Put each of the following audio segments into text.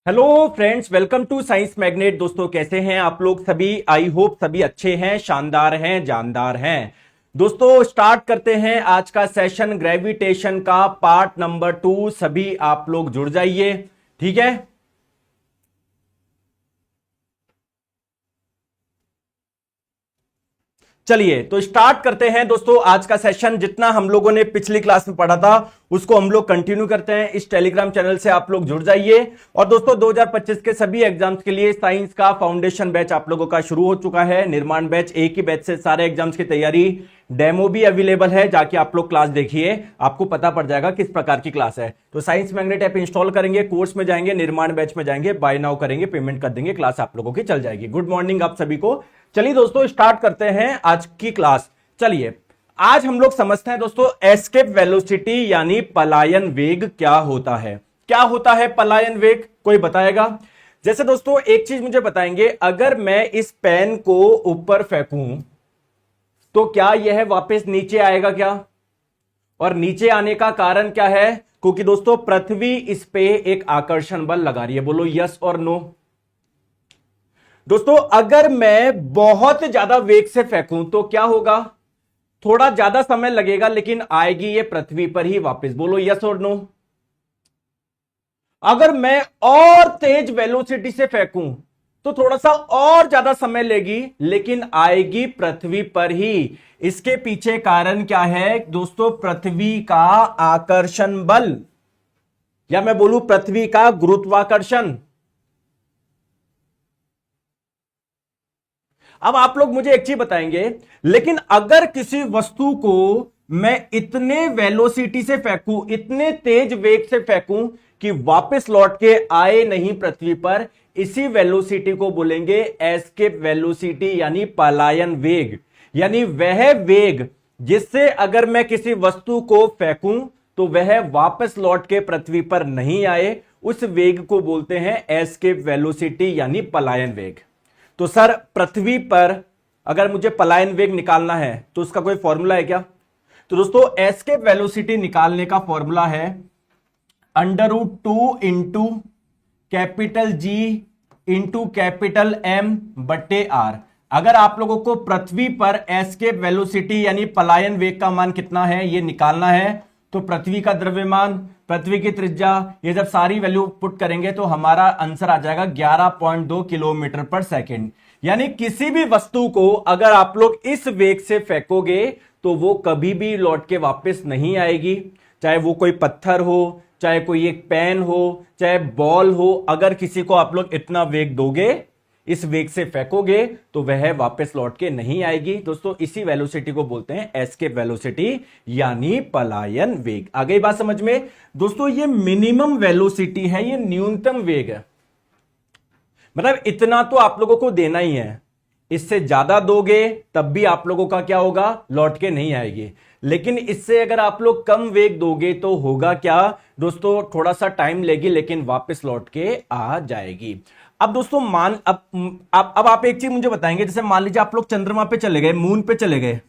Hello friends, welcome to science magnet. दोस्तों कैसे हैं आप लोग सभी? आई होप सभी अच्छे हैं, शानदार हैं, जानदार हैं। दोस्तों स्टार्ट करते हैं आज का सेशन ग्रेविटेशन का पार्ट नंबर 2। सभी आप लोग जुड़ जाइए, ठीक है। चलिए तो स्टार्ट करते हैं दोस्तों आज का सेशन। जितना हम लोगों ने पिछली क्लास में पढ़ा था उसको हम लोग कंटिन्यू करते हैं। इस टेलीग्राम चैनल से आप लोग जुड़ जाइए। और दोस्तों 2025 के सभी एग्जाम्स के लिए साइंस का फाउंडेशन बैच आप लोगों का शुरू हो चुका है। निर्माण बैच, एक ही बैच से सारे एग्जाम्स की तैयारी। डेमो भी अवेलेबल है, जाके आप लोग क्लास देखिए, आपको पता पड़ जाएगा किस प्रकार की क्लास है। तो साइंस मैग्नेट ऐप इंस्टॉल करेंगे, कोर्स में जाएंगे, निर्माण बैच में जाएंगे, बाय नाउ करेंगे, पेमेंट कर देंगे, क्लास आप लोगों की चल जाएगी। गुड मॉर्निंग आप सभी को। चलिए दोस्तों स्टार्ट करते हैं आज की क्लास। चलिए आज हम लोग समझते हैं दोस्तों एस्केप वेलोसिटी यानी पलायन वेग क्या होता है। क्या होता है पलायन वेग, कोई बताएगा? जैसे दोस्तों एक चीज मुझे बताएंगे, अगर मैं इस पेन को ऊपर फेंकूं तो क्या यह वापस नीचे आएगा क्या? और नीचे आने का कारण क्या है? क्योंकि दोस्तों पृथ्वी इस पे एक आकर्षण बल लगा रही है। बोलो यस और नो। दोस्तों अगर मैं बहुत ज्यादा वेग से फेंकूं तो क्या होगा? थोड़ा ज्यादा समय लगेगा लेकिन आएगी ये पृथ्वी पर ही वापस। बोलो यस और नो। अगर मैं और तेज वेलोसिटी से फेंकूं तो थोड़ा सा और ज्यादा समय लेगी लेकिन आएगी पृथ्वी पर ही। इसके पीछे कारण क्या है दोस्तों? पृथ्वी का आकर्षण बल, या मैं बोलूं पृथ्वी का गुरुत्वाकर्षण। अब आप लोग मुझे एक चीज बताएंगे, लेकिन अगर किसी वस्तु को मैं इतने वेलोसिटी से फेंकूं, इतने तेज वेग से फेंकूं कि वापस लौट के आए नहीं पृथ्वी पर, इसी वेलोसिटी को बोलेंगे एस्केप वेलोसिटी यानी पलायन वेग। यानी वह वेग जिससे अगर मैं किसी वस्तु को फेंकूं तो वह वापस लौट के पृथ्वी पर नहीं आए, उस वेग को बोलते हैं एस्केप वेलोसिटी यानी पलायन वेग। तो सर पृथ्वी पर अगर मुझे पलायन वेग निकालना है तो उसका कोई फॉर्मूला है क्या? तो दोस्तों एस्केप वेलोसिटी निकालने का फॉर्मूला है √2 into capital G into capital M बट्टे आर। अगर आप लोगों को पृथ्वी पर एस्केप वेलोसिटी यानी पलायन वेग का मान कितना है ये निकालना है, तो पृथ्वी का द्रव्यमान, पृथ्वी की त्रिज्या, ये जब सारी वैल्यू पुट करेंगे तो हमारा आंसर आ जाएगा 11.2 किलोमीटर पर सेकेंड। यानी किसी भी वस्तु को अगर आप लोग इस वेग से फेंकोगे तो वो कभी भी लौट के वापस नहीं आएगी। चाहे वो कोई पत्थर हो, चाहे कोई एक पेन हो, चाहे बॉल हो, अगर किसी को आप लोग इतना वेग दोगे, इस वेग से फेंकोगे तो वह वापस लौट के नहीं आएगी। दोस्तों इसी वेलोसिटी को बोलते हैं एस्केप वेलोसिटी यानी पलायन वेग। आ गई बात समझ में? दोस्तों ये मिनिमम वेलोसिटी है, ये न्यूनतम वेग है। मतलब इतना तो आप लोगों को देना ही है, इससे ज्यादा दोगे तब भी आप लोगों का क्या होगा? लौट के नहीं आएगी। लेकिन इससे अगर आप लोग कम वेग दोगे तो होगा क्या दोस्तों? थोड़ा सा टाइम लेगी लेकिन वापस लौट के आ जाएगी। अब दोस्तों अब आप एक चीज मुझे बताएंगे, जैसे मान लीजिए आप लोग चंद्रमा पे चले गए, मून पे चले गए,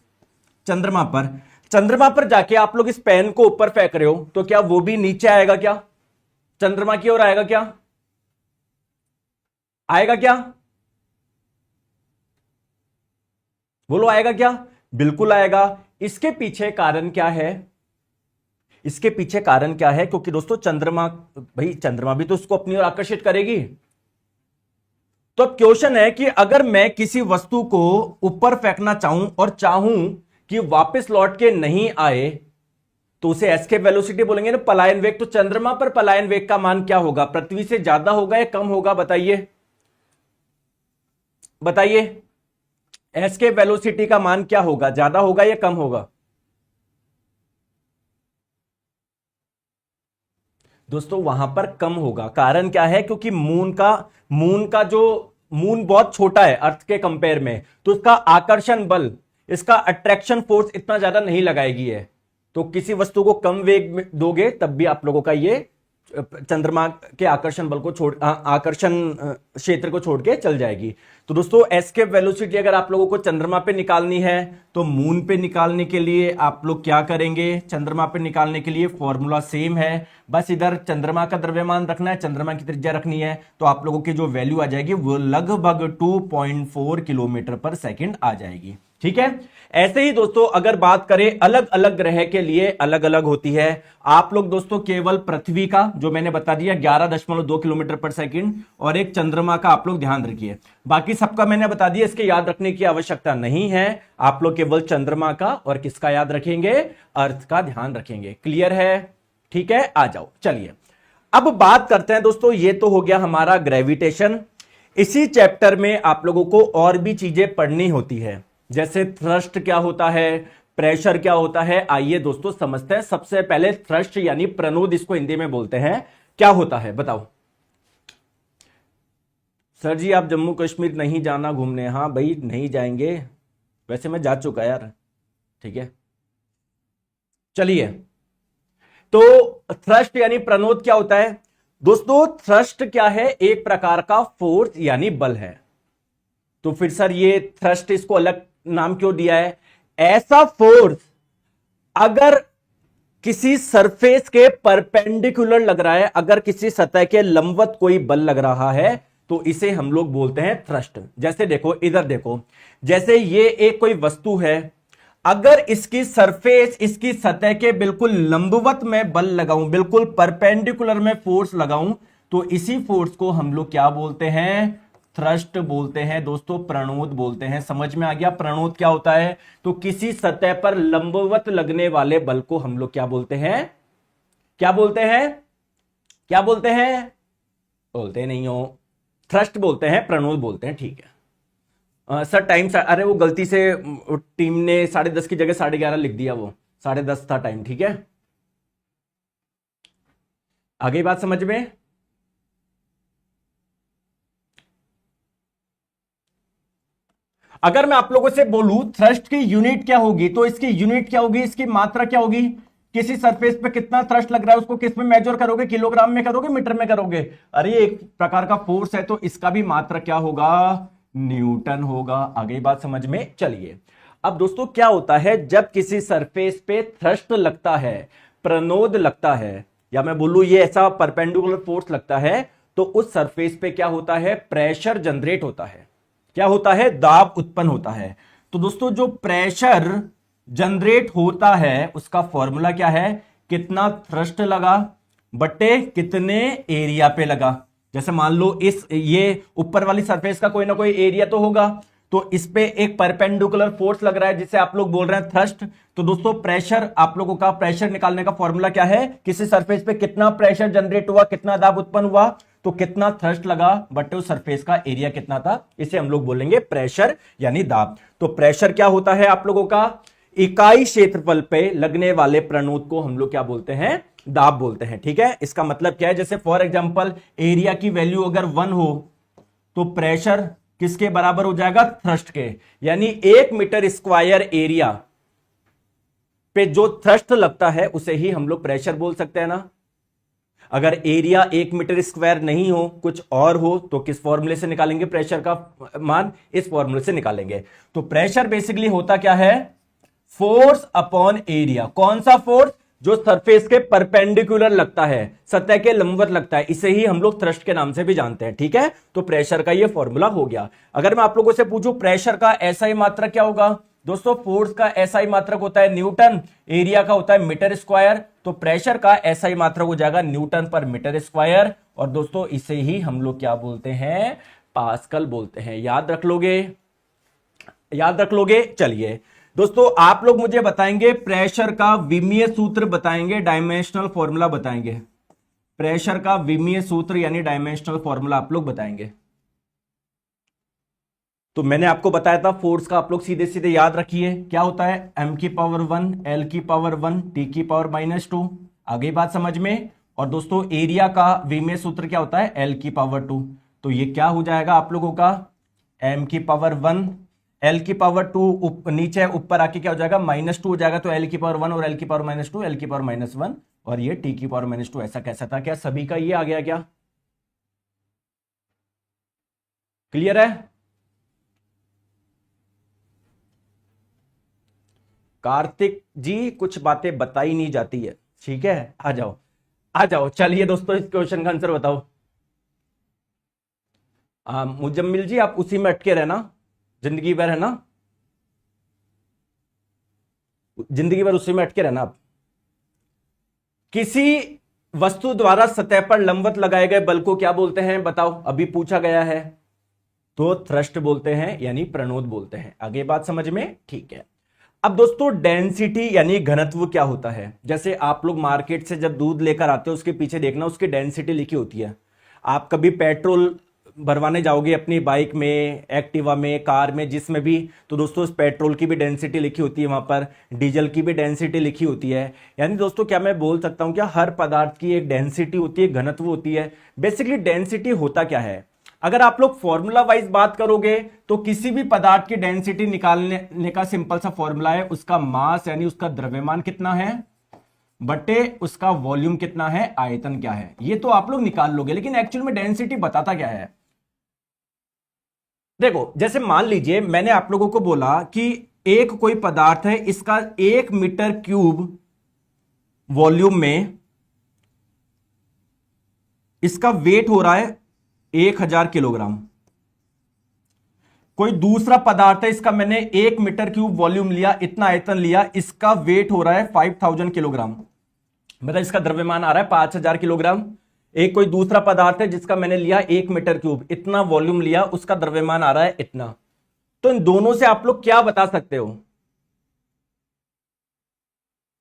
चंद्रमा पर जाके आप लोग इस पेन को ऊपर फेंक रहे हो तो क्या वो भी नीचे आएगा क्या? चंद्रमा की ओर आएगा क्या? आएगा क्या? बोलो आएगा क्या? बिल्कुल आएगा। इसके पीछे कारण क्या है? इसके पीछे कारण क्या है? क्योंकि दोस्तों चंद्रमा, भाई चंद्रमा भी तो उसको अपनी ओर आकर्षित करेगी। तो अब क्वेश्चन है कि अगर मैं किसी वस्तु को ऊपर फेंकना चाहूं और चाहूं कि वापस लौट के नहीं आए तो उसे एस्केप वेलोसिटी बोलेंगे ना, पलायन वेग। तो चंद्रमा पर पलायन वेग का मान क्या होगा? पृथ्वी से ज्यादा होगा या कम होगा? बताइए बताइए, एस्केप वेलोसिटी का मान क्या होगा? ज्यादा होगा या कम होगा? दोस्तों वहां पर कम होगा। कारण क्या है? क्योंकि मून बहुत छोटा है अर्थ के कंपेयर में, तो उसका आकर्षण बल, इसका अट्रैक्शन फोर्स इतना ज्यादा नहीं लगाएगी है। तो किसी वस्तु को कम वेग में दोगे तब भी आप लोगों का ये चंद्रमा के आकर्षण बल को आकर्षण क्षेत्र को छोड़ के चल जाएगी। तो दोस्तों एस्केप वेलोसिटी अगर आप लोगों को चंद्रमा पे निकालनी है तो मून पे निकालने के लिए आप लोग क्या करेंगे, चंद्रमा पे निकालने के लिए फॉर्मूला सेम है, बस इधर चंद्रमा का द्रव्यमान रखना है, चंद्रमा की त्रिज्या रखनी है, तो आप लोगों की जो वैल्यू आ जाएगी वो लगभग 2.4 किलोमीटर पर सेकंड आ जाएगी। ठीक है, ऐसे ही दोस्तों अगर बात करें अलग अलग ग्रह के लिए अलग अलग होती है। आप लोग दोस्तों केवल पृथ्वी का जो मैंने बता दिया 11.2 किलोमीटर पर सेकंड और एक चंद्रमा का आप लोग ध्यान रखिए, बाकी सबका मैंने बता दिया, इसके याद रखने की आवश्यकता नहीं है। आप लोग केवल चंद्रमा का और किसका याद रखेंगे, अर्थ का ध्यान रखेंगे। क्लियर है? ठीक है, आ जाओ चलिए अब बात करते हैं दोस्तों, ये तो हो गया हमारा ग्रेविटेशन। इसी चैप्टर में आप लोगों को और भी चीजें पढ़नी होती है, जैसे थ्रस्ट क्या होता है, प्रेशर क्या होता है। आइए दोस्तों समझते हैं। सबसे पहले थ्रस्ट यानी प्रणोद, इसको हिंदी में बोलते हैं, क्या होता है बताओ। सर जी आप जम्मू कश्मीर नहीं जाना घूमने? हाँ भाई नहीं जाएंगे, वैसे मैं जा चुका यार। ठीक है चलिए, तो थ्रस्ट यानी प्रणोद क्या होता है दोस्तों। थ्रस्ट क्या है, एक प्रकार का फोर्स यानी बल है। तो फिर सर ये थ्रस्ट इसको अलग नाम क्यों दिया है? ऐसा फोर्स अगर किसी सरफेस के परपेंडिकुलर लग रहा है, अगर किसी सतह के लंबवत कोई बल लग रहा है तो इसे हम लोग बोलते हैं थ्रस्ट। जैसे देखो इधर देखो, जैसे ये एक कोई वस्तु है, अगर इसकी सरफेस इसकी सतह के बिल्कुल लंबवत में बल लगाऊं, बिल्कुल परपेंडिकुलर में फोर्स लगाऊं, तो इसी फोर्स को हम लोग क्या बोलते हैं, थ्रस्ट बोलते हैं दोस्तों, प्रणोद बोलते हैं। समझ में आ गया प्रणोद क्या होता है? तो किसी सतह पर लंबवत लगने वाले बल को हम लोग क्या बोलते हैं, क्या बोलते हैं, क्या बोलते हैं, बोलते नहीं हो, थ्रस्ट बोलते हैं, प्रणोद बोलते हैं। ठीक है सर टाइम, अरे वो गलती से टीम ने 10:30 की जगह 11:30 लिख दिया, वो 10:30 था टाइम। ठीक है आगे बात समझ में। अगर मैं आप लोगों से बोलूं थ्रस्ट की यूनिट क्या होगी, तो इसकी यूनिट क्या होगी, इसकी मात्रा क्या होगी। किसी सरफेस पे कितना थ्रस्ट लग रहा है उसको किस में मेजर करोगे, किलोग्राम में करोगे, मीटर में करोगे? अरे एक प्रकार का फोर्स है तो इसका भी मात्रा क्या होगा, न्यूटन होगा। आगे बात समझ में। चलिए अब दोस्तों क्या होता है जब किसी सरफेस पे थ्रस्ट लगता है, प्रणोद लगता है, या मैं बोलूं ये ऐसा परपेंडिकुलर फोर्स लगता है, तो उस सरफेस पे क्या होता है, प्रेशर जनरेट होता है। क्या होता है, दाब उत्पन्न होता है। तो दोस्तों जो प्रेशर जनरेट होता है उसका फॉर्मूला क्या है, कितना थ्रस्ट लगा बटे कितने एरिया पे लगा। जैसे मान लो ये ऊपर वाली सरफेस का कोई ना कोई एरिया तो होगा, तो इस पे एक परपेंडिकुलर फोर्स लग रहा है जिसे आप लोग बोल रहे हैं थ्रस्ट। तो दोस्तों प्रेशर, आप लोगों का प्रेशर निकालने का फॉर्मूला क्या है, किसी सरफेस पे कितना प्रेशर जनरेट हुआ, कितना दाब उत्पन्न हुआ, तो कितना थ्रस्ट लगा बट उस सरफेस का एरिया कितना था, इसे हम लोग बोलेंगे प्रेशर यानी दाब। तो प्रेशर क्या होता है आप लोगों का, इकाई क्षेत्रफल पे लगने वाले प्रणोद को हम लोग क्या बोलते हैं, दाब बोलते हैं। ठीक है, इसका मतलब क्या है, जैसे फॉर एग्जांपल एरिया की वैल्यू अगर 1 हो तो प्रेशर किसके बराबर हो जाएगा, थ्रस्ट के। यानी 1 मीटर स्क्वायर एरिया पे जो थ्रस्ट लगता है उसे ही हम लोग प्रेशर बोल सकते हैं ना। अगर एरिया 1 मीटर स्क्वायर नहीं हो, कुछ और हो, तो किस फॉर्मूले से निकालेंगे प्रेशर का मान, इस फॉर्मूले से निकालेंगे। तो प्रेशर बेसिकली होता क्या है, फोर्स अपॉन एरिया। कौन सा फोर्स, जो सरफेस के परपेंडिकुलर लगता है, सतह के लंबवत लगता है, इसे ही हम लोग थ्रस्ट के नाम से भी जानते हैं। ठीक है, तो प्रेशर का ये फॉर्मूला हो गया। अगर मैं आप लोगों से पूछूं प्रेशर का एसआई मात्रक क्या होगा, दोस्तों फोर्स का एसआई मात्रक होता है न्यूटन, एरिया का होता है मीटर स्क्वायर, तो प्रेशर का एसआई मात्रक हो जाएगा न्यूटन पर मीटर स्क्वायर। और दोस्तों इसे ही हम लोग क्या बोलते हैं, पास्कल बोलते हैं। याद रख लोगे, याद रख लोगे। चलिए दोस्तों आप लोग मुझे बताएंगे प्रेशर का विमीय सूत्र बताएंगे, डायमेंशनल फॉर्मूला बताएंगे। प्रेशर का विमीय सूत्र यानी डायमेंशनल फॉर्मूला आप लोग बताएंगे। तो मैंने आपको बताया था फोर्स का आप लोग सीधे सीधे याद रखिए, क्या होता है, m की पावर 1, l की पावर 1, t की पावर -2। आगे बात समझ में। और दोस्तों एरिया का विमीय सूत्र क्या होता है, l की पावर 2। तो ये क्या हो जाएगा आप लोगों का, m की पावर 1, l की पावर 2 नीचे ऊपर आके क्या हो जाएगा, -2 हो जाएगा। तो l की पावर 1 और l की पावर -2, l की पावर -1 और ये टी की पावर -2 ऐसा कैसा था? क्या सभी का ये आ गया क्या? क्लियर है? कार्तिक जी कुछ बातें बताई नहीं जाती है, ठीक है, आ जाओ आ जाओ। चलिए दोस्तों इस क्वेश्चन का आंसर बताओ। मुजम्मिल जी आप उसी में अटके रहना, जिंदगी भर, है ना, जिंदगी भर उसी में अटके रहना आप। किसी वस्तु द्वारा सतह पर लंबवत लगाए गए बल को क्या बोलते हैं? बताओ, अभी पूछा गया है। तो थ्रस्ट बोलते हैं, यानी प्रणोद बोलते हैं। आगे बात समझ में? ठीक है। अब दोस्तों डेंसिटी यानी घनत्व क्या होता है? जैसे आप लोग मार्केट से जब दूध लेकर आते हो उसके पीछे देखना उसकी डेंसिटी लिखी होती है। आप कभी पेट्रोल भरवाने जाओगे अपनी बाइक में, एक्टिवा में, कार में, जिसमें भी, तो दोस्तों उस पेट्रोल की भी डेंसिटी लिखी होती है वहां पर, डीजल की भी डेंसिटी लिखी होती है। यानी दोस्तों क्या मैं बोल सकता हूं क्या हर पदार्थ की एक डेंसिटी होती है, घनत्व होती है। बेसिकली डेंसिटी होता क्या है? अगर आप लोग फॉर्मूला वाइज बात करोगे तो किसी भी पदार्थ की डेंसिटी निकालने का सिंपल सा फॉर्मूला है, उसका मास यानी उसका द्रव्यमान कितना है बटे उसका वॉल्यूम कितना है, आयतन क्या है, ये तो आप लोग निकाल लोगे। लेकिन एक्चुअल में डेंसिटी बताता क्या है? देखो जैसे मान लीजिए मैंने आप लोगों को बोला कि एक कोई पदार्थ है, इसका 1 मीटर क्यूब वॉल्यूम में इसका वेट हो रहा है 1000 किलोग्राम। कोई दूसरा पदार्थ है, इसका मैंने 1 मीटर क्यूब वॉल्यूम लिया, इतना आयतन लिया, इसका वेट हो रहा है 5000 किलोग्राम, मतलब इसका द्रव्यमान आ रहा है 5000 किलोग्राम। एक कोई दूसरा पदार्थ है जिसका मैंने लिया 1 मीटर क्यूब, इतना वॉल्यूम लिया, उसका द्रव्यमान आ रहा है इतना। तो इन दोनों से आप लोग क्या बता सकते हो?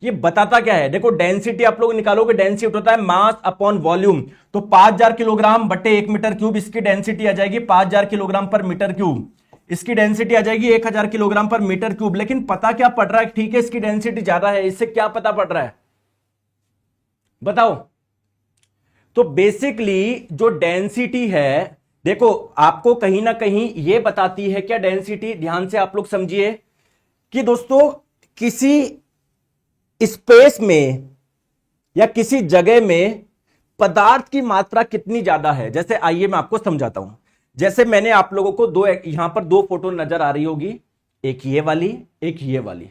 ये बताता क्या है? देखो डेंसिटी आप लोग निकालोगे, डेंसिटी होता है मास अपॉन वॉल्यूम। तो 5000 किलोग्राम बटे 1 मीटर क्यूब, इसकी डेंसिटी आ जाएगी 5000 किलोग्राम पर मीटर क्यूब, इसकी डेंसिटी आ जाएगी 1000 किलोग्राम पर मीटर क्यूब। लेकिन पता क्या पड़ रहा है? ठीक है इसकी डेंसिटी ज्यादा है, इससे क्या पता पड़ रहा है बताओ? तो बेसिकली जो डेंसिटी है, देखो आपको कहीं ना कहीं ये बताती है क्या डेंसिटी? ध्यान से आप लोग समझिए कि दोस्तों किसी स्पेस में या किसी जगह में पदार्थ की मात्रा कितनी ज्यादा है। जैसे आइए मैं आपको समझाता हूं। जैसे मैंने आप लोगों को यहां पर दो फोटो नजर आ रही होगी, एक ये वाली, एक ये वाली।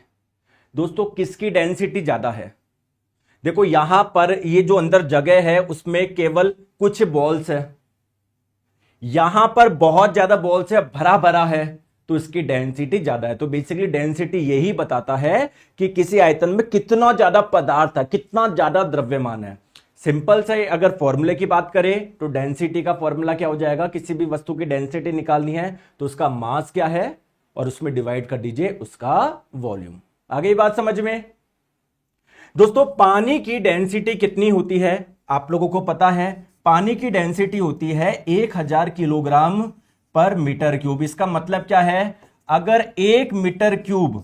दोस्तों किसकी डेंसिटी ज्यादा है? देखो यहां पर ये जो अंदर जगह है उसमें केवल कुछ बॉल्स है, यहां पर बहुत ज्यादा बॉल्स है, भरा भरा है, तो इसकी डेंसिटी ज्यादा है। तो बेसिकली डेंसिटी यही बताता है कि किसी आयतन में कितना ज्यादा पदार्थ है, कितना ज्यादा द्रव्यमान है। सिंपल से अगर फॉर्मूले की बात करें तो डेंसिटी का फॉर्मूला क्या हो जाएगा? किसी भी वस्तु की डेंसिटी निकालनी है तो उसका मास क्या है और उसमें डिवाइड कर दीजिए उसका वॉल्यूम। आ गई बात समझ में? दोस्तों पानी की डेंसिटी कितनी होती है आप लोगों को पता है? पानी की डेंसिटी होती है 1000 किलोग्राम पर मीटर क्यूब। इसका मतलब क्या है? अगर 1 मीटर क्यूब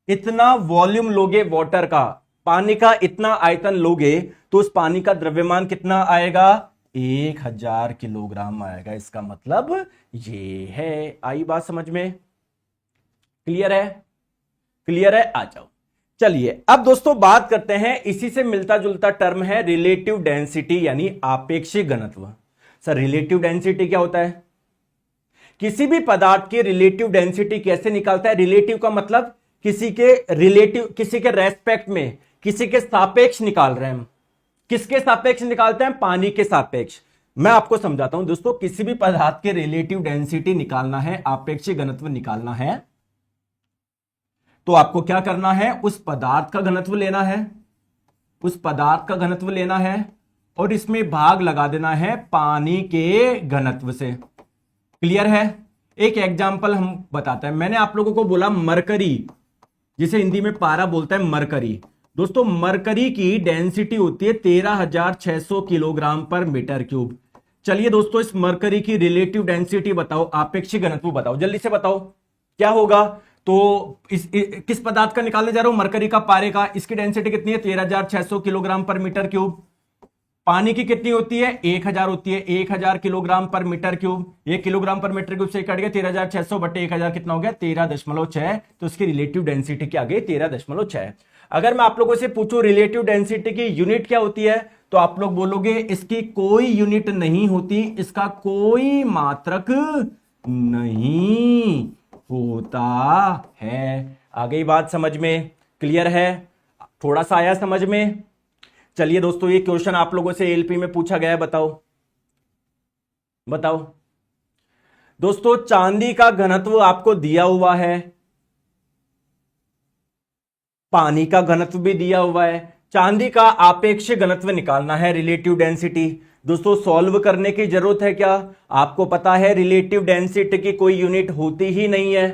इतना वॉल्यूम लोगे वाटर का, पानी का इतना आयतन लोगे, तो उस पानी का द्रव्यमान कितना आएगा? 1000 किलोग्राम आएगा। इसका मतलब ये है। आई बात समझ में? क्लियर है? क्लियर है? आ जाओ। चलिए अब दोस्तों बात करते हैं, इसी से मिलता जुलता टर्म है रिलेटिव डेंसिटी यानी आपेक्षिक घनत्व। सर रिलेटिव डेंसिटी क्या होता है? किसी भी पदार्थ की रिलेटिव डेंसिटी कैसे निकालता है? रिलेटिव का मतलब किसी के रिलेटिव, किसी के रेस्पेक्ट में, किसी के सापेक्ष निकाल रहे हैं हम। किसके सापेक्ष निकालते हैं? पानी के सापेक्ष। मैं आपको समझाता हूं दोस्तों, किसी भी पदार्थ के रिलेटिव डेंसिटी निकालना है, आपेक्षिक घनत्व निकालना है, तो आपको क्या करना है? उस पदार्थ का घनत्व लेना है, उस पदार्थ का घनत्व लेना है और इसमें भाग लगा देना है पानी के घनत्व से। क्लियर है? एक एग्जांपल हम बताते हैं। मैंने आप लोगों को बोला मरकरी, जिसे हिंदी में पारा बोलता है, मरकरी। दोस्तों मरकरी की डेंसिटी होती है 13600 किलोग्राम पर मीटर क्यूब। चलिए दोस्तों इस मरकरी की रिलेटिव डेंसिटी बताओ, आपेक्षिक घनत्व बताओ, जल्दी से बताओ क्या होगा। तो किस पदार्थ का निकालने जा रहा हूं? मरकरी का, पारे का। इसकी डेंसिटी कितनी है? 13600 किलोग्राम पर मीटर क्यूब। पानी की कितनी होती है? 1000 होती है, 1000 किलोग्राम पर मीटर क्यूब। ये किलोग्राम पर मीटर क्यूब से कट गया, 13600 बटे 1000 कितना हो गया? 13.6। तो इसकी रिलेटिव डेंसिटी क्या आ गई? 13.6। अगर मैं आप लोगों से पूछूं रिलेटिव डेंसिटी की यूनिट क्या होती है, तो आप लोग बोलोगे इसकी कोई यूनिट नहीं होती, इसका कोई मात्रक नहीं होता है। आ गई बात समझ में? क्लियर है? थोड़ा सा आया समझ में? चलिए दोस्तों, ये क्वेश्चन आप लोगों से एलपी में पूछा गया है, बताओ बताओ दोस्तों। चांदी का घनत्व आपको दिया हुआ है, पानी का घनत्व भी दिया हुआ है, चांदी का आपेक्षिक घनत्व निकालना है, रिलेटिव डेंसिटी। दोस्तों सॉल्व करने की जरूरत है क्या? आपको पता है रिलेटिव डेंसिटी की कोई यूनिट होती ही नहीं है।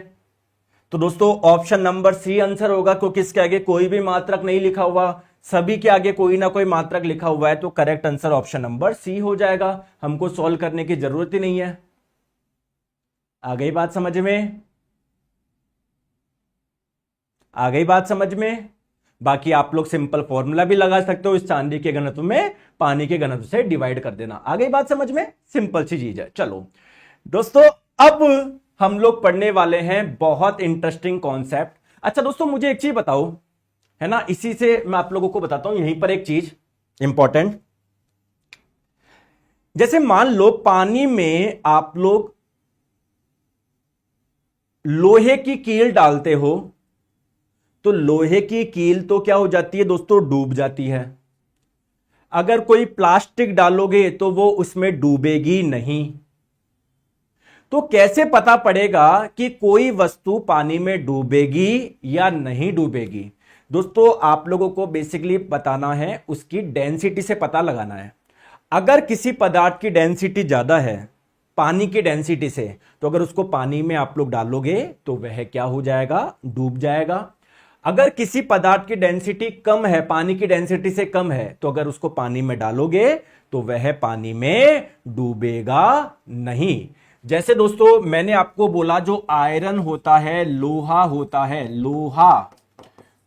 तो दोस्तों ऑप्शन नंबर सी आंसर होगा, क्योंकि इसके आगे कोई भी मात्रक नहीं लिखा हुआ, सभी के आगे कोई ना कोई मात्रक लिखा हुआ है, तो correct answer option number C हो जाएगा। हमको सॉल्व करने की जरूरत ही नहीं है। आ गई बात समझ में? आ गई बात समझ में? बाकी आप लोग सिंपल फॉर्मूला भी लगा सकते हो, इस चांदी के घनत्व में पानी के घनत्व से डिवाइड कर देना। आ गई बात समझ में? सिंपल सी चीज है। चलो दोस्तों, अब हम लोग पढ़ने वाले हैं बहुत इंटरेस्टिंग कॉन्सेप्ट। अच्छा दोस्तों, मुझे एक चीज बताओ, है ना, इसी से मैं आप लोगों को बताता हूं यहीं पर एक चीज इंपॉर्टेंट। जैसे मान लो पानी में आप लोग लोहे की कील डालते हो, तो लोहे की कील तो क्या हो जाती है दोस्तों? डूब जाती है। अगर कोई प्लास्टिक डालोगे तो वो उसमें डूबेगी नहीं। तो कैसे पता पड़ेगा कि कोई वस्तु पानी में डूबेगी या नहीं डूबेगी? दोस्तों आप लोगों को बेसिकली बताना है, उसकी डेंसिटी से पता लगाना है। अगर किसी पदार्थ की डेंसिटी ज्यादा है पानी की डेंसिटी से, तो अगर उसको पानी में आप लोग डालोगे तो वह क्या हो जाएगा? डूब जाएगा। अगर किसी पदार्थ की डेंसिटी कम है, पानी की डेंसिटी से कम है, तो अगर उसको पानी में डालोगे तो वह पानी में डूबेगा नहीं। जैसे दोस्तों मैंने आपको बोला, जो आयरन होता है, लोहा होता है, लोहा,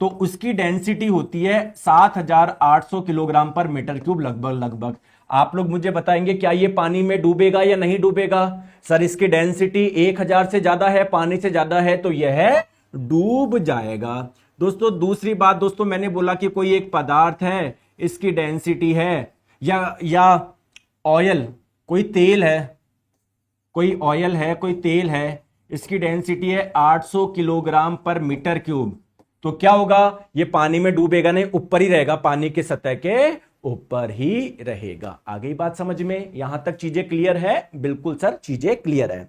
तो उसकी डेंसिटी होती है 7800 किलोग्राम पर मीटर क्यूब लगभग। आप लोग मुझे बताएंगे क्या ये पानी में डूबेगा या नहीं डूबेगा? सर इसकी डेंसिटी 1000 से ज्यादा है, पानी से ज्यादा है, तो यह डूब जाएगा। दोस्तों दूसरी बात, दोस्तों मैंने बोला कि कोई एक पदार्थ है, इसकी डेंसिटी है, या ऑयल, कोई तेल है, कोई ऑयल है, कोई तेल है, इसकी डेंसिटी है 800 किलोग्राम पर मीटर क्यूब, तो क्या होगा? ये पानी में डूबेगा नहीं, ऊपर ही रहेगा, पानी की सतह के ऊपर ही रहेगा। आ गई बात समझ में? यहां तक चीजें क्लियर है? बिल्कुल सर, चीजें क्लियर है।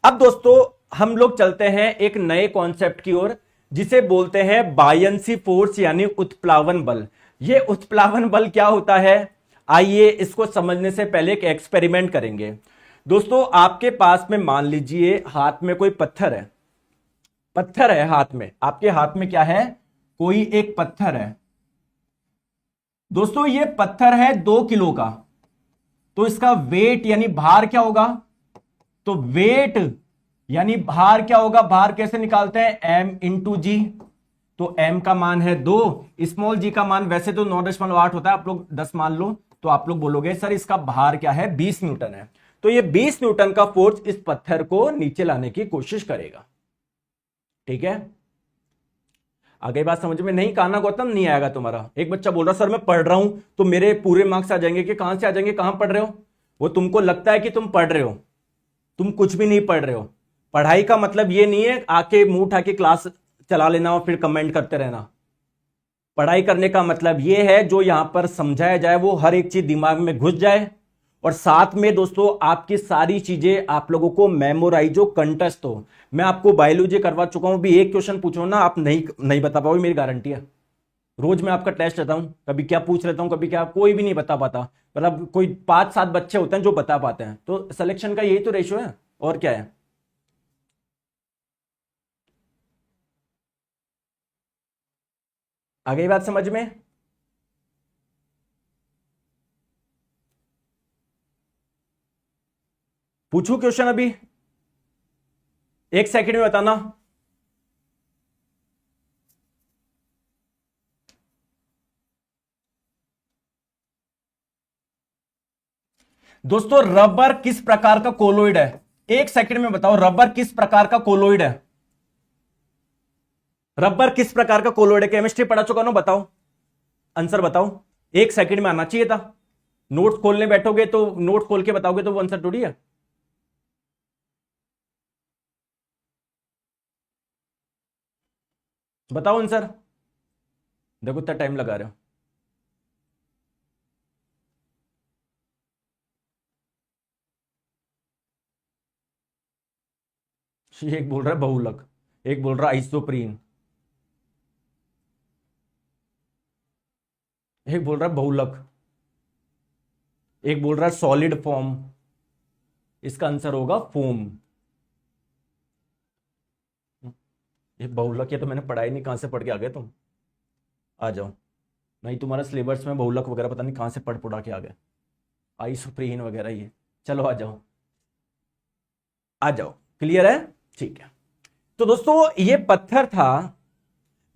अब दोस्तों हम लोग चलते हैं एक नए कॉन्सेप्ट की ओर, जिसे बोलते हैं बायंसी फोर्स, यानी उत्प्लावन बल। ये उत्प्लावन बल क्या होता है? आइए इसको समझने से पहले एक एक्सपेरिमेंट करेंगे। दोस्तों आपके पास में मान लीजिए हाथ में कोई पत्थर है, पत्थर है हाथ में, आपके हाथ में क्या है? कोई एक पत्थर है। दोस्तों ये पत्थर है 2 किलो का, तो इसका वेट यानी भार क्या होगा? तो वेट यानी भार क्या होगा? भार कैसे निकालते हैं? m इंटू जी। तो m का मान है 2, स्मॉल g का मान वैसे तो 9.8 होता है, आप लोग 10 मान लो, तो आप लोग बोलोगे सर इसका भार क्या है? 20 न्यूटन है। तो ये 20 न्यूटन का फोर्स इस पत्थर को नीचे लाने की कोशिश करेगा। ठीक है, आ गई बात समझ में? नहीं कान्हा गौतम, नहीं आएगा तुम्हारा। एक बच्चा बोल रहा सर मैं पढ़ रहा हूं तो मेरे पूरे मार्क्स आ जाएंगे, कि कहां से आ जाएंगे? कहां पढ़ रहे हो? वो तुमको लगता है कि तुम पढ़ रहे हो, तुम कुछ भी नहीं पढ़ रहे हो। पढ़ाई का मतलब ये नहीं है आके मुंह उठा के क्लास चला लेना और फिर कमेंट करते रहना। पढ़ाई करने का मतलब ये है जो यहां पर समझाया जाए वो हर एक चीज दिमाग में घुस जाए, और साथ में दोस्तों आपकी सारी चीजें आप लोगों को मेमोराइज हो, कंटेस्ट हो। मैं आपको बायोलॉजी करवा चुका हूं, भी एक क्वेश्चन पूछो ना आप नहीं बता पाओगे, मेरी गारंटी है। रोज मैं आपका टेस्ट लेता हूं, कभी क्या पूछ लेता हूं, कभी क्या, कोई भी नहीं बता पाता। मतलब कोई 5-7 बच्चे होते हैं जो बता पाते हैं, तो सिलेक्शन का यही तो रेशियो है, और क्या है। आ गई बात समझ में? पूछू क्वेश्चन अभी? 1 सेकंड में बताना। दोस्तों रबर किस प्रकार का कोलोइड है? 1 सेकंड में बताओ, रबर किस प्रकार का कोलोइड है? रबर किस प्रकार का कोलोइड है? केमिस्ट्री पढ़ा चुका ना, बताओ आंसर बताओ। 1 सेकंड में आना चाहिए था। नोट्स खोलने बैठोगे तो नोट्स खोल के बताओगे तो वो आंसर थोड़ी है। बताओ आंसर। देखो इतना टाइम लगा रहे हो। एक बोल रहा है बहुलक, एक बोल रहा है आइसोप्रीन, एक बोल रहा है बहुलक, एक बोल रहा है सॉलिड फॉर्म। इसका आंसर होगा फोम। ये बहुलक, ये तो मैंने पढ़ा ही नहीं, कहां से पढ़ के आ गए तुम? आ जाओ। नहीं तुम्हारा सिलेबस में बहुलक वगैरह पता नहीं कहां से पढ़ पुढ़ा के आ गए, आइसोप्रीन वगैरह ये। चलो आ जाओ, आ जाओ। क्लियर है? ठीक है। तो दोस्तों ये पत्थर था,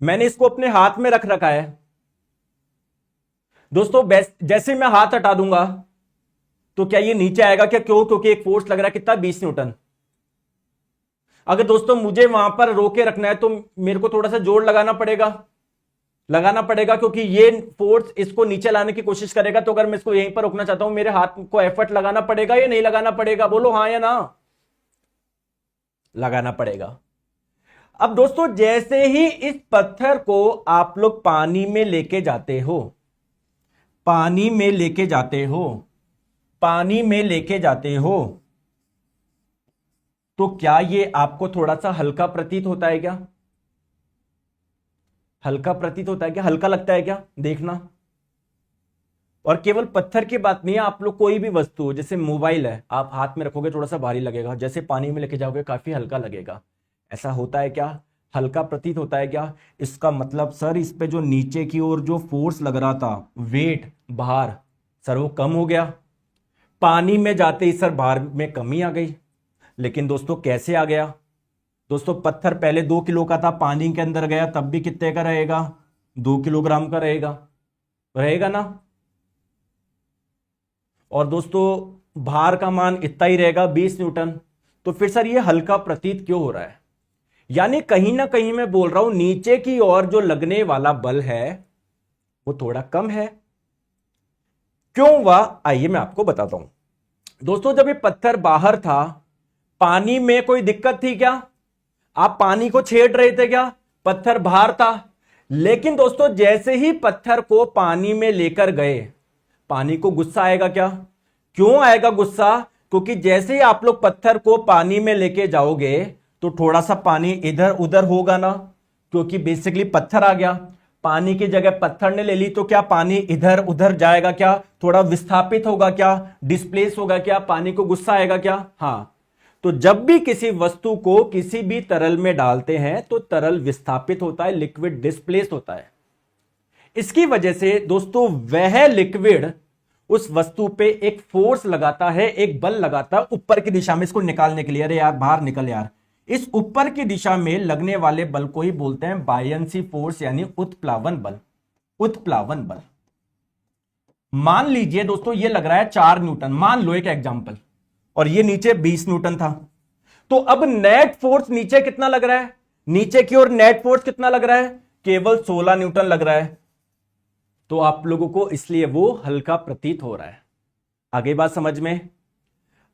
मैंने इसको अपने हाथ में रख रखा है। दोस्तों जैसे मैं हाथ हटा दूंगा तो क्या ये नीचे आएगा क्या? क्यों? क्योंकि एक फोर्स लग रहा है, कितना? 20 न्यूटन। अगर दोस्तों मुझे वहां पर रोके रखना है तो मेरे को थोड़ा सा जोर लगाना पड़ेगा, क्योंकि ये फोर्स इसको नीचे लाने की कोशिश करेगा। तो अगर मैं इसको यहीं पर रोकना चाहता हूं, मेरे हाथ को एफर्ट लगाना पड़ेगा या नहीं लगाना पड़ेगा? बोलो हाँ या ना। लगाना पड़ेगा। अब दोस्तों जैसे ही इस पत्थर को आप लोग पानी में लेके जाते हो, पानी में लेके जाते हो, पानी में लेके जाते हो, तो क्या ये आपको थोड़ा सा हल्का प्रतीत होता है क्या? हल्का प्रतीत होता है क्या? हल्का लगता है क्या? देखना। और केवल पत्थर की बात नहीं है, आप लोग कोई भी वस्तु, जैसे मोबाइल है, आप हाथ में रखोगे थोड़ा सा भारी लगेगा, जैसे पानी में लेके जाओगे काफी हल्का लगेगा। ऐसा होता है क्या? हल्का प्रतीत होता है क्या? इसका मतलब सर इस पे जो नीचे की ओर जो फोर्स लग रहा था, वेट, भार, सर वो कम हो गया। पानी में जाते ही सर भार में कमी आ गई। लेकिन दोस्तों कैसे आ गया? दोस्तों पत्थर पहले 2 किलो का था, पानी के अंदर गया तब भी कितने का रहेगा? 2 किलोग्राम का रहेगा ना। और दोस्तों भार का मान इतना ही रहेगा, 20 न्यूटन। तो फिर सर ये हल्का प्रतीत क्यों हो रहा है? यानी कहीं ना कहीं मैं बोल रहा हूं नीचे की ओर जो लगने वाला बल है वो थोड़ा कम है। क्यों हुआ? आइए मैं आपको बताता हूं। दोस्तों जब ये पत्थर बाहर था, पानी में कोई दिक्कत थी क्या? आप पानी को छेड़ रहे थे क्या? पत्थर बाहर था। लेकिन दोस्तों जैसे ही पत्थर को पानी में लेकर गए, पानी को गुस्सा आएगा क्या? क्यों आएगा गुस्सा? क्योंकि जैसे ही आप लोग पत्थर को पानी में लेके जाओगे तो थोड़ा सा पानी इधर उधर होगा ना, क्योंकि बेसिकली पत्थर आ गया, पानी की जगह पत्थर ने ले ली, तो क्या पानी इधर उधर जाएगा क्या? थोड़ा विस्थापित होगा क्या? डिस्प्लेस होगा क्या? पानी को गुस्सा आएगा क्या? हाँ। तो जब भी किसी वस्तु को किसी भी तरल में डालते हैं तो तरल विस्थापित होता है, लिक्विड डिस्प्लेस होता है। इसकी वजह से दोस्तों वह लिक्विड उस वस्तु पे एक फोर्स लगाता है, एक बल लगाता है ऊपर की दिशा में, इसको निकालने के लिए। अरे यार बाहर निकल यार। इस ऊपर की दिशा में लगने वाले बल को ही बोलते हैं बायंसी फोर्स, यानी उत्प्लावन बल। उत्प्लावन बल। मान लीजिए दोस्तों ये लग रहा है 4 न्यूटन, मान लो एक एग्जांपल, और ये नीचे 20 न्यूटन था। तो अब नेट फोर्स नीचे कितना लग रहा है? नीचे की ओर नेट फोर्स कितना लग रहा है? केवल 16 न्यूटन लग रहा है। तो आप लोगों को इसलिए वो हल्का प्रतीत हो रहा है। आगे बात समझ में?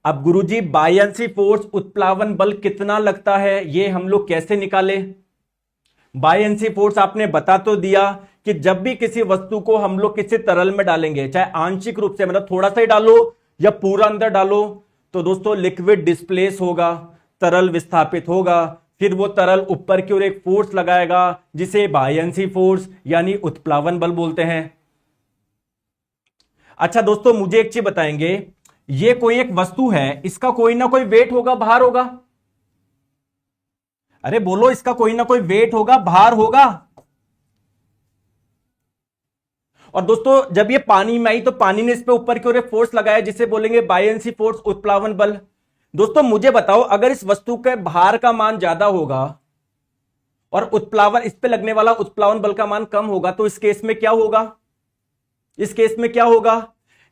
अब गुरुजी बायंसी फोर्स, उत्प्लावन बल कितना लगता है, ये हम लोग कैसे निकाले? बायंसी फोर्स आपने बता तो दिया कि जब भी किसी वस्तु को हम लोग किसी तरल में डालेंगे, चाहे आंशिक रूप से, मतलब थोड़ा सा ही डालो या पूरा अंदर डालो, तो दोस्तों लिक्विड डिस्प्लेस होगा, तरल विस्थापित होगा, फिर वो तरल ऊपर की ओर एक फोर्स लगाएगा जिसे बायंसी फोर्स यानी उत्प्लावन बल बोलते हैं। अच्छा दोस्तों मुझे एक चीज बताएंगे, ये कोई एक वस्तु है, इसका कोई ना कोई वेट होगा, भार होगा? अरे बोलो, इसका कोई ना कोई वेट होगा, भार होगा। और दोस्तों जब ये पानी में आई तो पानी ने इस पे ऊपर की ओर एक फोर्स लगाया जिसे बोलेंगे बायंसी फोर्स, उत्प्लावन बल। दोस्तों मुझे बताओ, अगर इस वस्तु के भार का मान ज्यादा होगा और उत्प्लावन, इस पे लगने वाला उत्प्लावन बल का मान कम होगा, तो इस केस में क्या होगा? इस केस में क्या होगा?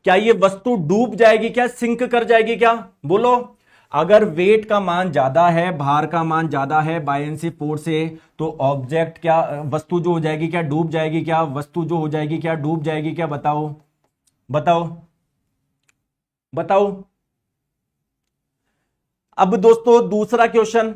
क्या ये वस्तु डूब जाएगी क्या? सिंक कर जाएगी क्या? बोलो। अगर वेट का मान ज्यादा है, भार का मान ज्यादा है बायएंसी फोर्स से, तो ऑब्जेक्ट क्या, वस्तु जो हो जाएगी क्या, डूब जाएगी क्या, वस्तु जो हो जाएगी क्या, डूब जाएगी क्या, बताओ बताओ बताओ। अब दोस्तों दूसरा क्वेश्चन,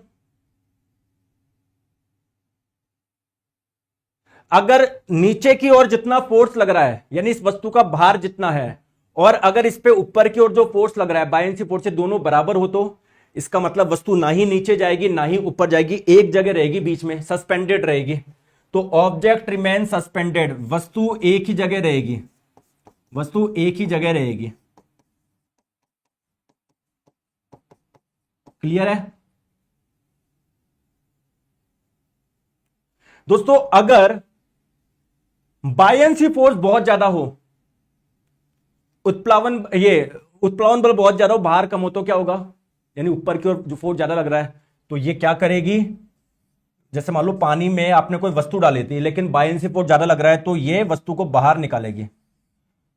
अगर नीचे की ओर जितना फोर्स लग रहा है, यानी इस वस्तु का भार जितना है, और अगर इस पे ऊपर की ओर जो फोर्स लग रहा है बायएंसी फोर्स से, दोनों बराबर हो, तो इसका मतलब वस्तु ना ही नीचे जाएगी ना ही ऊपर जाएगी, एक जगह रहेगी, बीच में सस्पेंडेड रहेगी। तो ऑब्जेक्ट रिमेन सस्पेंडेड, वस्तु एक ही जगह रहेगी, वस्तु एक ही जगह रहेगी। क्लियर है दोस्तों? अगर बायएंसी फोर्स बहुत ज्यादा हो, उत्प्लावन बल बहुत ज्यादा हो, भार कम हो, तो क्या होगा, यानी ऊपर की ओर जो फोर्स ज्यादा लग रहा है, तो ये क्या करेगी, जैसे मान लो पानी में आपने कोई वस्तु डाली थी लेकिन बायएंसी फोर्स ज्यादा लग रहा है, तो ये वस्तु को बाहर निकालेगी।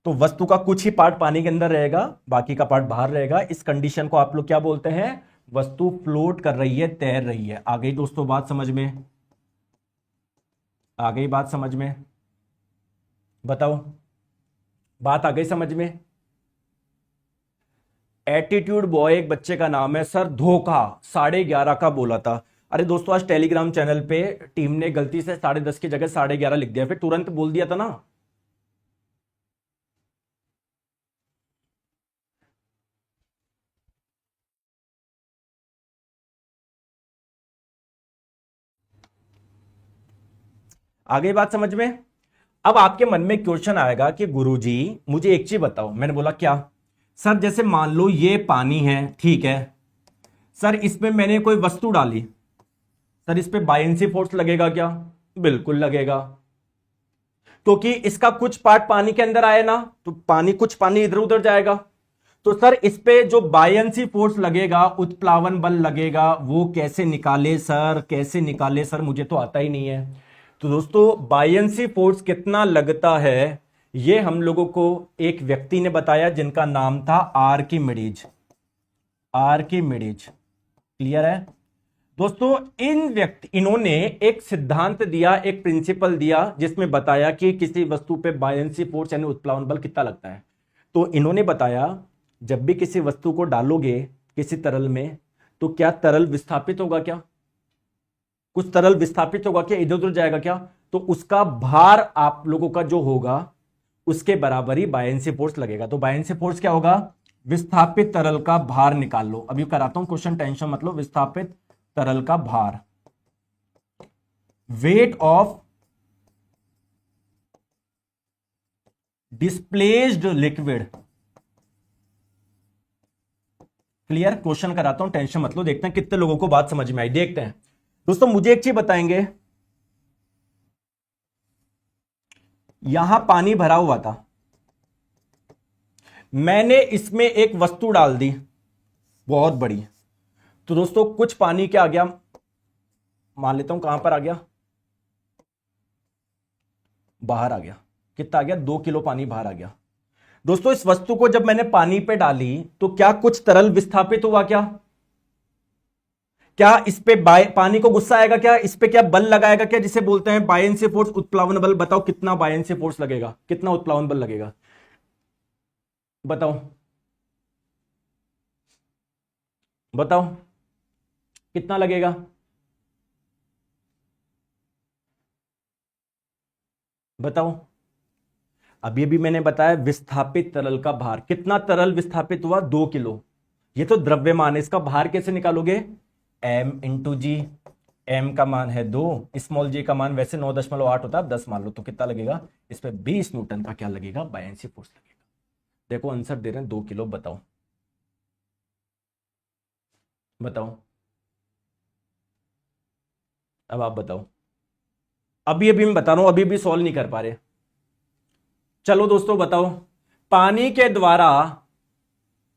तो वस्तु का कुछ ही पार्ट पानी के अंदर रहेगा, बाकी का पार्ट बाहर रहेगा। इस कंडीशन को आप लोग क्या बोलते हैं, वस्तु फ्लोट कर रही है, तैर रही है। आ गई दोस्तों बात समझ में? आ गई बात समझ में? बताओ, बात आ गई समझ में? एटीट्यूड बॉय एक बच्चे का नाम है, सर धोखा 11:30 का बोला था। अरे दोस्तों आज टेलीग्राम चैनल पे टीम ने गलती से 10:30 की जगह 11:30 लिख दिया, फिर तुरंत बोल दिया था ना। आ गई बात समझ में? अब आपके मन में क्वेश्चन आएगा कि गुरुजी मुझे एक चीज बताओ। मैंने बोला क्या? सर जैसे मान लो ये पानी है, ठीक है सर, इसमें मैंने कोई वस्तु डाली, सर इस पे बायएंसी फोर्स लगेगा क्या? बिल्कुल लगेगा, क्योंकि इसका कुछ पार्ट पानी के अंदर आए ना, तो कुछ पानी इधर उधर जाएगा। तो सर इस पे जो बायएंसी फोर्स लगेगा, उत्प्लावन बल लगेगा, वो कैसे निकाले सर, कैसे निकाले सर, मुझे तो आता ही नहीं है। तो दोस्तों बायएंसी फोर्स कितना लगता है, ये हम लोगों को एक व्यक्ति ने बताया जिनका नाम था आर्किमिडीज। आर्किमिडीज, क्लियर है दोस्तों? इन्होंने एक सिद्धांत दिया, एक प्रिंसिपल दिया, जिसमें बताया कि किसी वस्तु पे बायएंसी फोर्स यानी उत्प्लावन बल कितना लगता है। तो इन्होंने बताया जब भी किसी वस्तु को डालोगे किसी तरल में, तो क्या तरल विस्थापित होगा क्या? कुछ तरल विस्थापित होगा क्या, इधर उधर जाएगा क्या? तो उसका भार आप लोगों का जो होगा उसके बराबर ही बायएंसी फोर्स लगेगा। तो बायएंसी फोर्स क्या होगा? विस्थापित तरल का भार निकाल लो। अभी कराता हूं क्वेश्चन, टेंशन मतलब। विस्थापित तरल का भार, weight of displaced liquid. Clear? Question कराता हूं, टेंशन मतलब। देखते हैं कितने लोगों को बात समझ में आई, देखते हैं दोस्तों। मुझे एक चीज बताएंगे, यहां पानी भरा हुआ था, मैंने इसमें एक वस्तु डाल दी बहुत बड़ी, तो दोस्तों कुछ पानी क्या आ गया, मान लेता हूं कहां पर आ गया, बाहर आ गया। कितना आ गया? 2 किलो पानी बाहर आ गया। दोस्तों इस वस्तु को जब मैंने पानी पे डाली, तो क्या कुछ तरल विस्थापित हुआ क्या? क्या इस पे पानी को गुस्सा आएगा क्या? इस पे क्या बल लगाएगा क्या, जिसे बोलते हैं बायएंसी फोर्स, उत्प्लावन बल? बताओ कितना बायएंसी फोर्स लगेगा, कितना उत्प्लावन बल लगेगा, बताओ बताओ कितना लगेगा? बताओ। अभी अभी मैंने बताया विस्थापित तरल का भार, कितना तरल विस्थापित हुआ? 2 किलो। ये तो द्रव्यमान है, इसका भार कैसे निकालोगे? m इंटू जी। m का मान है 2, स्मॉल जी का मान वैसे 9.8 होता है, 10 मान लो, तो कितना लगेगा? इस पे 20 न्यूटन का क्या लगेगा? बायएंसी फोर्स लगेगा। देखो आंसर दे रहे हैं 2 किलो। बताओ बताओ, अब आप बताओ। अभी अभी मैं बता रहा हूं, अभी भी सॉल्व नहीं कर पा रहे। चलो दोस्तों बताओ, पानी के द्वारा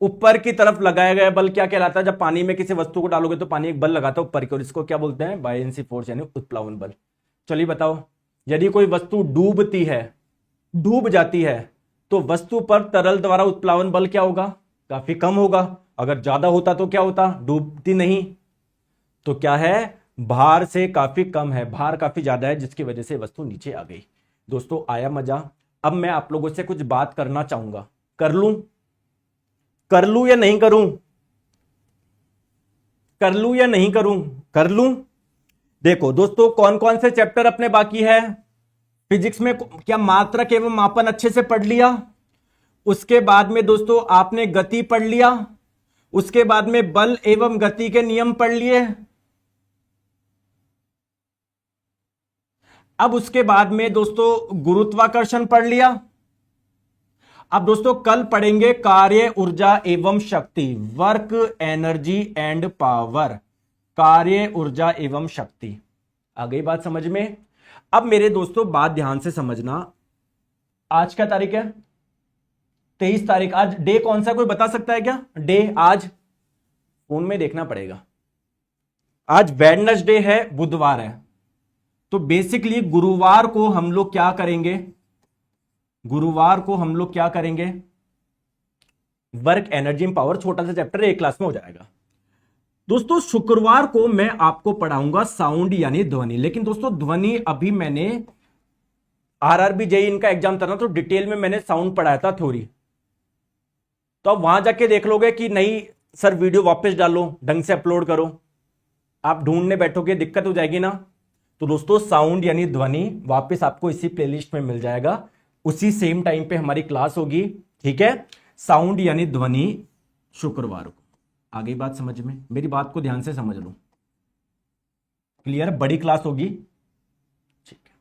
ऊपर की तरफ लगाया गया बल क्या कहलाता है? जब पानी में किसी वस्तु को डालोगे तो पानी एक बल लगाता है ऊपर की ओर, इसको क्या बोलते हैं? बायएंसी फोर्स यानी उत्प्लावन बल। चलिए बताओ, यदि कोई वस्तु डूबती है, डूब जाती है, तो वस्तु पर तरल द्वारा उत्प्लावन बल क्या होगा? काफी कम होगा। अगर ज्यादा होता तो क्या होता, डूबती नहीं। तो क्या है, भार से काफी कम है, भार काफी ज्यादा है, जिसकी वजह से वस्तु नीचे आ गई। दोस्तों आया मजा। अब मैं आप लोगों से कुछ बात करना चाहूंगा, कर लूं या नहीं करूं, कर लूं या नहीं करूं, कर लूं। देखो दोस्तों, कौन कौन से चैप्टर अपने बाकी है फिजिक्स में। क्या मात्रक एवं मापन अच्छे से पढ़ लिया, उसके बाद में दोस्तों आपने गति पढ़ लिया, उसके बाद में बल एवं गति के नियम पढ़ लिए, अब उसके बाद में दोस्तों गुरुत्वाकर्षण पढ़ लिया। अब दोस्तों कल पढ़ेंगे कार्य ऊर्जा एवं शक्ति, वर्क एनर्जी एंड पावर, कार्य ऊर्जा एवं शक्ति। आ गई बात समझ में। अब मेरे दोस्तों बात ध्यान से समझना, आज क्या तारीख है, 23 तारीख। आज डे कौन सा, कोई बता सकता है क्या डे? आज फोन में देखना पड़ेगा। आज वेडनेसडे है, बुधवार है। तो बेसिकली गुरुवार को हम लोग क्या करेंगे, गुरुवार को हम लोग क्या करेंगे, वर्क एनर्जी एंड पावर, छोटा सा चैप्टर एक क्लास में हो जाएगा। दोस्तों शुक्रवार को मैं आपको पढ़ाऊंगा साउंड यानी ध्वनि। लेकिन दोस्तों ध्वनि अभी मैंने आरआरबी जेईई इनका एग्जाम था ना, तो डिटेल में मैंने साउंड पढ़ाया था, थ्योरी। तो अब वहां जाके देख लोगे कि नहीं सर वीडियो वापस डालो, ढंग से अपलोड करो, आप ढूंढने बैठोगे दिक्कत हो जाएगी ना। तो दोस्तों साउंड यानी ध्वनि वापस आपको इसी प्लेलिस्ट में मिल जाएगा, उसी सेम टाइम पे हमारी क्लास होगी, ठीक है। साउंड यानी ध्वनि शुक्रवार को। आ गई बात समझ में, मेरी बात को ध्यान से समझ लो, क्लियर, बड़ी क्लास होगी, ठीक है।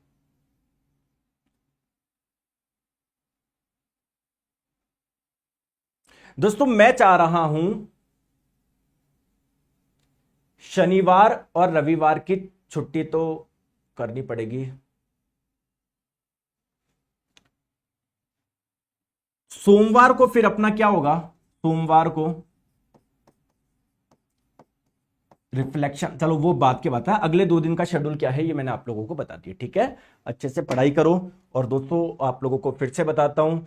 दोस्तों मैं चाह रहा हूं शनिवार और रविवार की छुट्टी तो करनी पड़ेगी, सोमवार को फिर अपना क्या होगा, सोमवार को रिफ्लेक्शन। चलो वो बात की बात है, अगले 2 दिन का शेड्यूल क्या है ये मैंने आप लोगों को बता दिया, ठीक है। अच्छे से पढ़ाई करो। और दोस्तों आप लोगों को फिर से बताता हूं,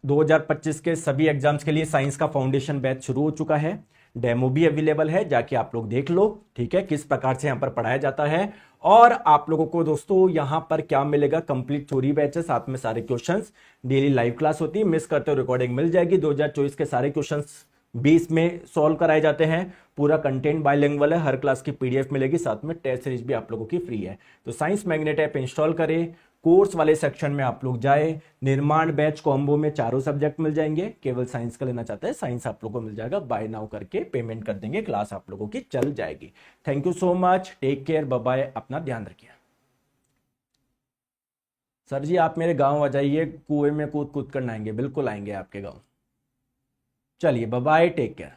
2025 के सभी एग्जाम्स के लिए साइंस का फाउंडेशन बैच शुरू हो चुका है, डेमो भी अवेलेबल है, जाके आप लोग देख लो, ठीक है, किस प्रकार से यहां पर पढ़ाया जाता है। और आप लोगों को दोस्तों यहां पर क्या मिलेगा, कंप्लीट थ्योरी बैच है, साथ में सारे क्वेश्चंस, डेली लाइव क्लास होती है, मिस करते हो रिकॉर्डिंग मिल जाएगी। 2024 के सारे क्वेश्चंस 20 में सॉल्व कराए जाते हैं, पूरा कंटेंट बायलिंगुअल है, हर क्लास की पीडीएफ मिलेगी, साथ में टेस्ट सीरीज भी आप लोगों की फ्री है। तो साइंस मैग्नेट ऐप इंस्टॉल करें, कोर्स वाले सेक्शन में आप लोग जाए, निर्माण बैच कॉम्बो में चारों सब्जेक्ट मिल जाएंगे, केवल साइंस का लेना चाहते हैं साइंस आप लोगों को मिल जाएगा, बाय नाउ करके पेमेंट कर देंगे, क्लास आप लोगों की चल जाएगी। Thank you so much, take care, bye bye, अपना ध्यान रखिए। सर जी आप मेरे गांव आ जाइए, कुएं में कूद कूद कर नहाएंगे, बिल्कुल आएंगे आपके गांव। चलिए बाय बाय, टेक केयर।